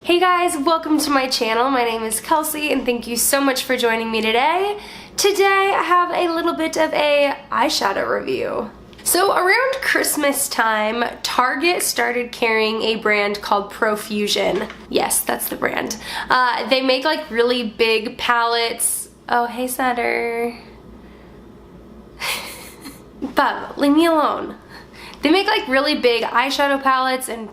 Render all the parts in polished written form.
Hey guys, welcome to my channel. My name is Kelsey and thank you so much for joining me today. Today I have a little bit of a eyeshadow review. So around Christmas time, Target started carrying a brand called ProFusion. Yes, that's the brand. They make like really big palettes. Oh, hey Sutter. Bub, leave me alone. They make like really big eyeshadow palettes and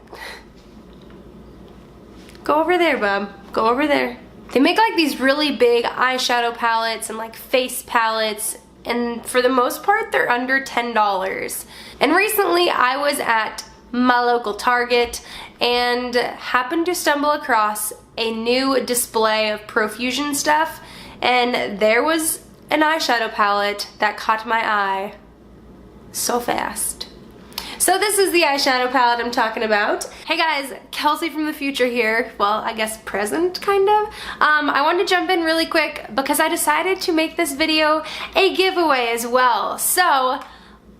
go over there, bub. Go over there. They make like these really big eyeshadow palettes and like face palettes, and for the most part they're under $10. And recently I was at my local Target and happened to stumble across a new display of ProFusion stuff, and there was an eyeshadow palette that caught my eye so fast. So this is the eyeshadow palette I'm talking about. Hey guys, Kelsey from the future here. Well, I guess present, kind of. I wanted to jump in really quick because I decided to make this video a giveaway as well. So,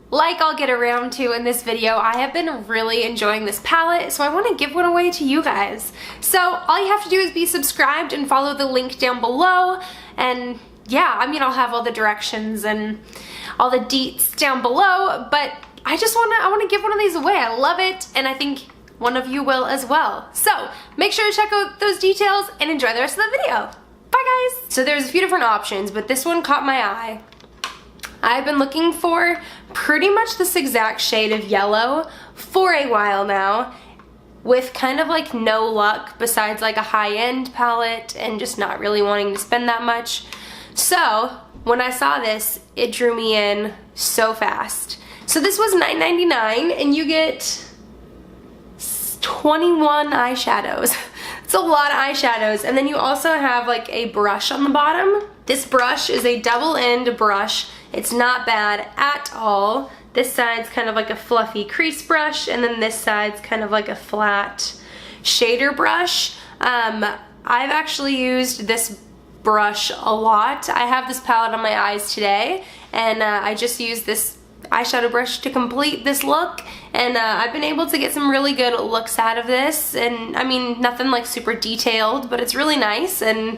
like I'll get around to in this video, I have been really enjoying this palette, so I want to give one away to you guys. So all you have to do is be subscribed and follow the link down below, and yeah, I mean I'll have all the directions and all the deets down below, but I want to give one of these away. I love it, and I think one of you will as well. So make sure to check out those details and enjoy the rest of the video. Bye guys! So there's a few different options, but this one caught my eye. I've been looking for pretty much this exact shade of yellow for a while now, with kind of like no luck besides like a high-end palette and just not really wanting to spend that much. So when I saw this, it drew me in so fast. So this was $9.99 and you get 21 eyeshadows. It's a lot of eyeshadows. And then you also have like a brush on the bottom. This brush is a double-end brush. It's not bad at all. This side's kind of like a fluffy crease brush, and then this side's kind of like a flat shader brush. I've actually used this brush a lot. I have this palette on my eyes today, and I just used this eyeshadow brush to complete this look, and I've been able to get some really good looks out of this. And I mean, nothing like super detailed, but it's really nice and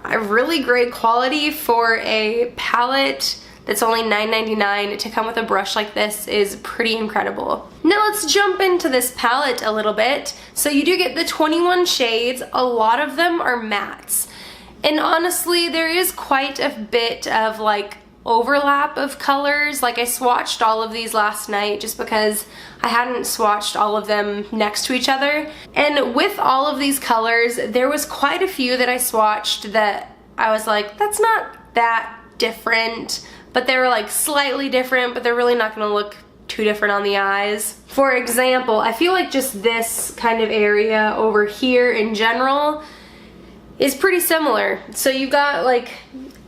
a really great quality for a palette that's only $9.99. To come with a brush like this is pretty incredible. Now let's jump into this palette a little bit. So you do get the 21 shades. A lot of them are mattes, and honestly there is quite a bit of like overlap of colors. Like I swatched all of these last night just because I hadn't swatched all of them next to each other, and with all of these colors there was quite a few that I swatched that I was like, that's not that different, but they were like slightly different, but they're really not going to look too different on the eyes. For example, I feel like just this kind of area over here in general is pretty similar. So you've got like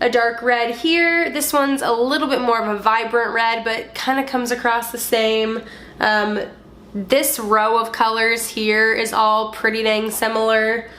a dark red here. This one's a little bit more of a vibrant red, but kind of comes across the same. This row of colors here is all pretty dang similar.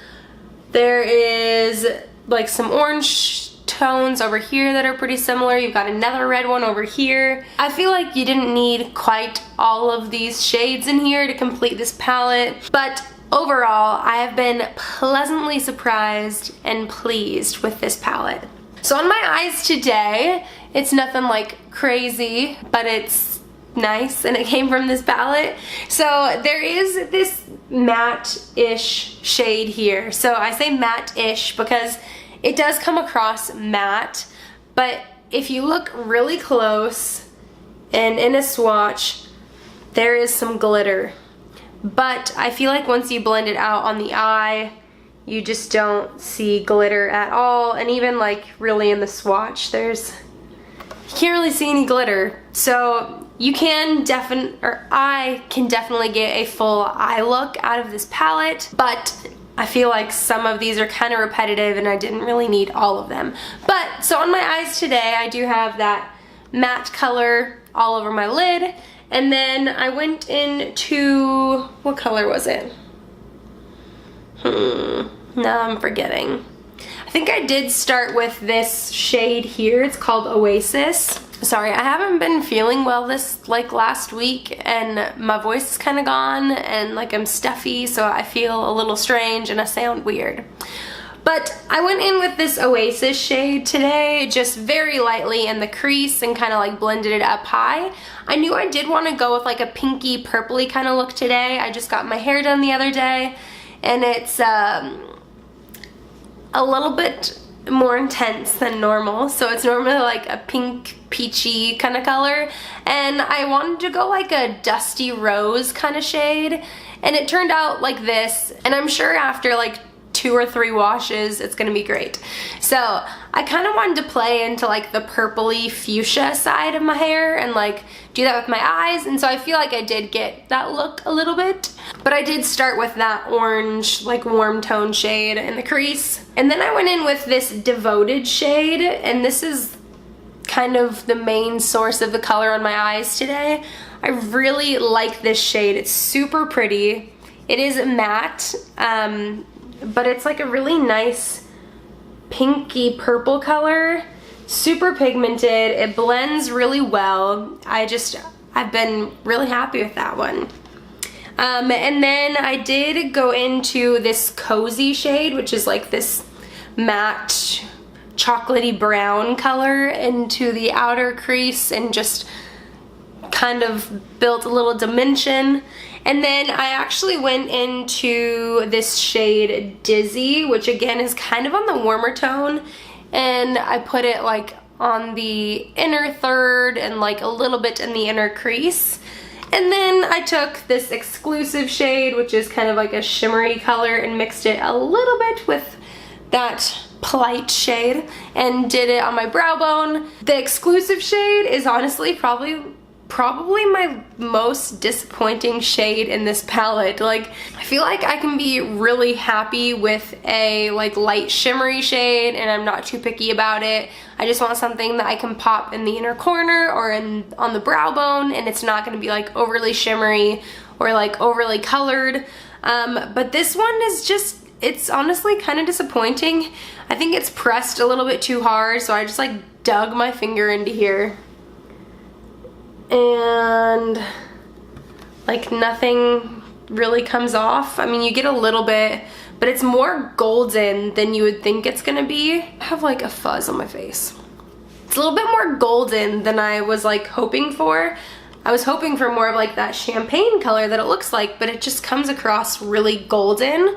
There is like some orange tones over here that are pretty similar. You've got another red one over here. I feel like you didn't need quite all of these shades in here to complete this palette, but overall I have been pleasantly surprised and pleased with this palette. So on my eyes today, it's nothing like crazy, but it's nice, and it came from this palette. So there is this matte-ish shade here. So I say matte-ish because it does come across matte, but if you look really close and in a swatch, there is some glitter. But I feel like once you blend it out on the eye, you just don't see glitter at all. And even like really in the swatch, you can't really see any glitter. So you can I can definitely get a full eye look out of this palette, but I feel like some of these are kind of repetitive and I didn't really need all of them. But so on my eyes today, I do have that matte color all over my lid. And then I went into, what color was it? Now I'm forgetting. I think I did start with this shade here. It's called Oasis. Sorry, I haven't been feeling well this like last week, and my voice is kind of gone, and like I'm stuffy, so I feel a little strange and I sound weird. But I went in with this Oasis shade today, just very lightly in the crease and kind of like blended it up high. I knew I did want to go with like a pinky purpley kind of look today. I just got my hair done the other day, and it's a little bit more intense than normal. So it's normally like a pink peachy kind of color, and I wanted to go like a dusty rose kind of shade, and it turned out like this, and I'm sure after like 2 or 3 washes it's gonna be great. So I kind of wanted to play into like the purpley fuchsia side of my hair and like do that with my eyes, and so I feel like I did get that look a little bit. But I did start with that orange like warm tone shade in the crease, and then I went in with this Devoted shade, and this is kind of the main source of the color on my eyes today. I really like this shade. It's super pretty. It is matte, but it's like a really nice pinky purple color, super pigmented. It blends really well. I've been really happy with that one. And then I did go into this Cozy shade, which is like this matte chocolatey brown color, into the outer crease and just kind of built a little dimension. And then I actually went into this shade Dizzy, which again is kind of on the warmer tone, and I put it like on the inner third and like a little bit in the inner crease. And then I took this Exclusive shade, which is kind of like a shimmery color, and mixed it a little bit with that Polite shade and did it on my brow bone. The Exclusive shade is honestly probably my most disappointing shade in this palette. Like, I feel like I can be really happy with a like light shimmery shade, and I'm not too picky about it. I just want something that I can pop in the inner corner or on the brow bone, and it's not going to be like overly shimmery or like overly colored. But this one is just, it's honestly kind of disappointing. I think it's pressed a little bit too hard, so I just like dug my finger into here, and like nothing really comes off. I mean, you get a little bit, but it's more golden than you would think it's gonna be. I have like a fuzz on my face. It's a little bit more golden than I was like hoping for. I was hoping for more of like that champagne color that it looks like, but it just comes across really golden.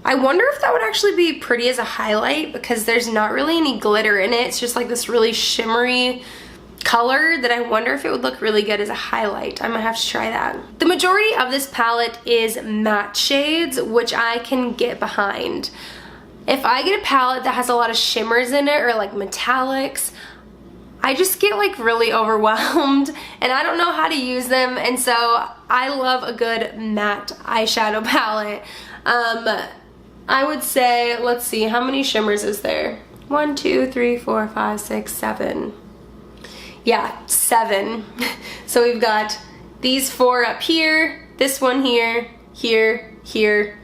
I wonder if that would actually be pretty as a highlight, because there's not really any glitter in it. It's just like this really shimmery color that I wonder if it would look really good as a highlight. I might have to try that. The majority of this palette is matte shades, which I can get behind. If I get a palette that has a lot of shimmers in it or like metallics, I just get like really overwhelmed and I don't know how to use them, and so I love a good matte eyeshadow palette. I would say, let's see, how many shimmers is there? 1, 2, 3, 4, 5, 6, 7. Yeah, 7. So we've got these 4 up here, this one here, here, here.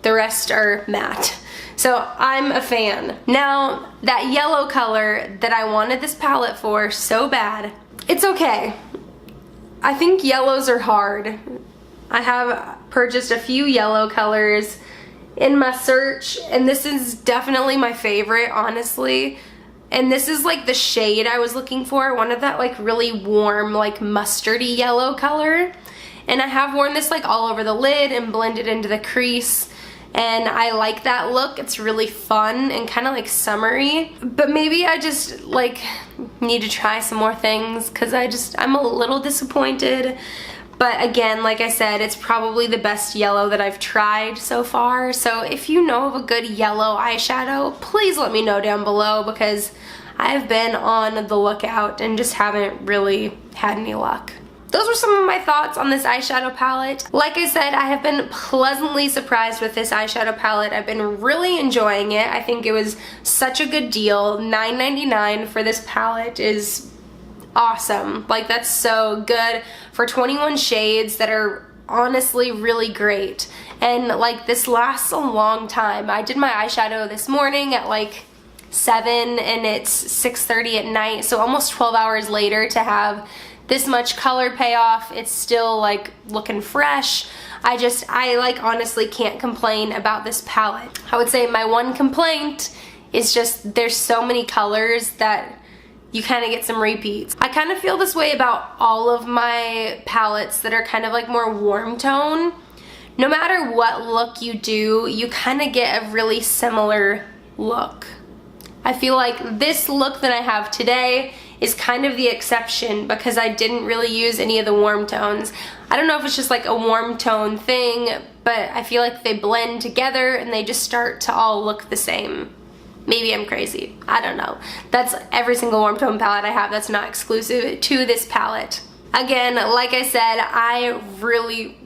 The rest are matte. So I'm a fan. Now, that yellow color that I wanted this palette for so bad, it's okay. I think yellows are hard. I have purchased a few yellow colors in my search, and this is definitely my favorite, honestly. And this is like the shade I was looking for. I wanted that like really warm, like mustardy yellow color. And I have worn this like all over the lid and blended into the crease, and I like that look. It's really fun and kind of like summery. But maybe I just like need to try some more things, because I'm a little disappointed. But again, like I said, it's probably the best yellow that I've tried so far. So if you know of a good yellow eyeshadow, please let me know down below, because I've been on the lookout and just haven't really had any luck. Those were some of my thoughts on this eyeshadow palette. Like I said, I have been pleasantly surprised with this eyeshadow palette. I've been really enjoying it. I think it was such a good deal. $9.99 for this palette is awesome. Like, that's so good for 21 shades that are honestly really great. And like, this lasts a long time. I did my eyeshadow this morning at like 7 and it's 6:30 at night, so almost 12 hours later to have this much color payoff. It's still like looking fresh. I like honestly can't complain about this palette. I would say my one complaint is just there's so many colors that you kind of get some repeats. I kind of feel this way about all of my palettes that are kind of like more warm tone. No matter what look you do, you kind of get a really similar look. I feel like this look that I have today is kind of the exception because I didn't really use any of the warm tones. I don't know if it's just like a warm tone thing, but I feel like they blend together and they just start to all look the same. Maybe I'm crazy, I don't know. That's every single warm tone palette I have that's not exclusive to this palette. Again, like I said, I really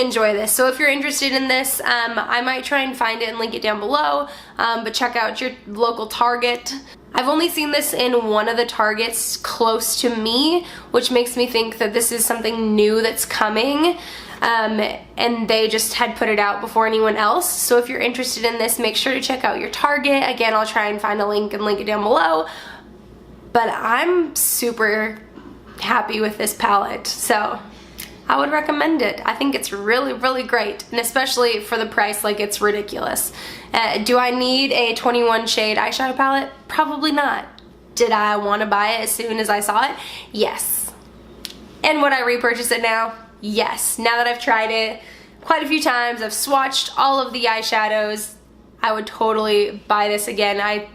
enjoy this. So if you're interested in this, I might try and find it and link it down below, but check out your local Target. I've only seen this in one of the Targets close to me, which makes me think that this is something new that's coming, and they just had put it out before anyone else. So if you're interested in this, make sure to check out your Target. Again, I'll try and find a link and link it down below, but I'm super happy with this palette, so I would recommend it. I think it's really great, and especially for the price, like it's ridiculous. Do I need a 21 shade eyeshadow palette? Probably not. Did I want to buy it as soon as I saw it? Yes. And would I repurchase it now? Yes. Now that I've tried it quite a few times, I've swatched all of the eyeshadows, I would totally buy this again. I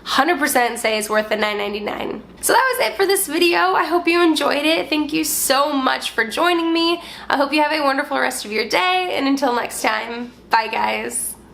100% say it's worth the $9.99. So that was it for this video. I hope you enjoyed it. Thank you so much for joining me. I hope you have a wonderful rest of your day, and until next time, bye guys.